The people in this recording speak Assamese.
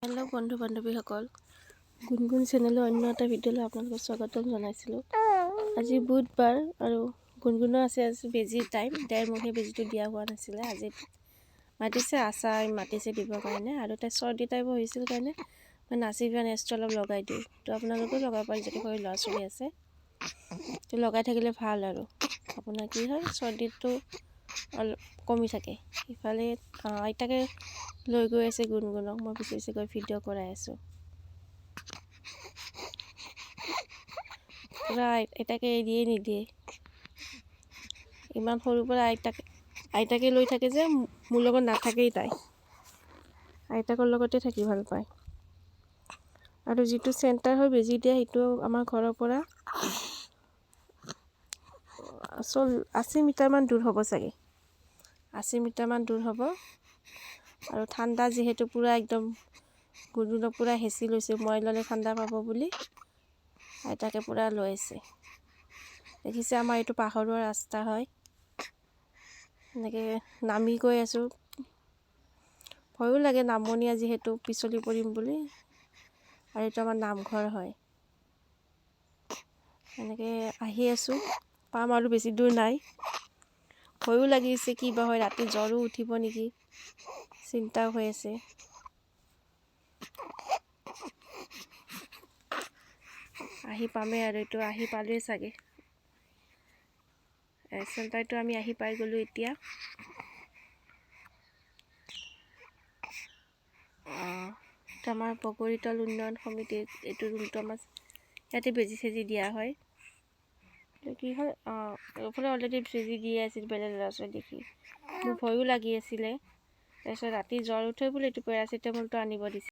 হেল্ল' বন্ধু বান্ধৱীসকল, গুণগুণ চেনেলৰ অন্য এটা ভিডিঅ'লৈ আপোনালোকক স্বাগতম জনাইছিলোঁ। আজি বুধবাৰ আৰু গুণগুণৰ আছে আজি বেজীৰ টাইম। মোক সেই বেজীটো দিয়া হোৱা নাছিলে। আজি মাতিছে আশাই মাতিছে দিবৰ কাৰণে, আৰু তাই চৰ্দি টাইপৰ হৈছিল কাৰণে মই নাচি পিয়া নেচটো অলপ লগাই দিওঁ। তো আপোনালোকেও লগাব পাৰি যদি সৰু ল'ৰা ছোৱালী আছে, তো লগাই থাকিলে ভাল। আৰু আপোনাৰ কি হয়, চৰ্দিটো অলপ কমি থাকে। ইফালে আইতাকে লৈ গৈ আছে গুণগুণক, মই পিছে পিছে গৈ ভিডিঅ' কৰাই আছোঁ। পূৰা আইতাকে এৰিয়ে নিদিয়ে। ইমান সৰুৰ পৰা আইতাকে লৈ থাকে যে মোৰ লগত নাথাকেই তাই। আইতাকৰ লগতে থাকি ভাল পায়। আৰু যিটো চেণ্টাৰ হয় বেজি দিয়া, সেইটো আমাৰ ঘৰৰ পৰা 80 মিটাৰমান দূৰ হ'ব চাগে। 80 মিটাৰমান দূৰ হ'ব। আৰু ঠাণ্ডা যিহেতু পূৰা একদম গুণগুণক পূৰা হেঁচি লৈছে, মই ল'লে ঠাণ্ডা পাব বুলি আইতাকে পূৰা লৈ আছে। দেখিছে আমাৰ এইটো পাহাৰুৱা ৰাস্তা হয়। এনেকৈ নামি গৈ আছোঁ। ভয়ো লাগে, নামনীয়া যিহেতু পিছলি পৰিম বুলি। আৰু এইটো আমাৰ নামঘৰ হয়। এনেকৈ আহি আছোঁ, পাম আৰু বেছি দূৰ নাই। ভয়ো লাগিছে, কি বা হয়, ৰাতি জ্বৰো উঠিব নেকি, চিন্তাও হৈ আছে। আহি পামেই আৰু এইটো আহি পালোৱে চাগে। চেণ্টাৰটো আমি আহি পাই গ'লোঁ এতিয়া। এইটো আমাৰ বগৰীতল উন্নয়ন সমিতিৰ এইটো ৰুমটো আমাৰ ইয়াতে বেজি চেজি দিয়া হয়। কি হয়, এইফালে অলৰেডি বেজি দিয়ে আছিল বেলেগ ল'ৰা ছোৱালী দেখি। মোৰ ভয়ো লাগি আছিলে। তাৰপিছত ৰাতি জ্বৰ উঠে বুলি এইটো পেৰাচিটামলটো আনিব দিছিল।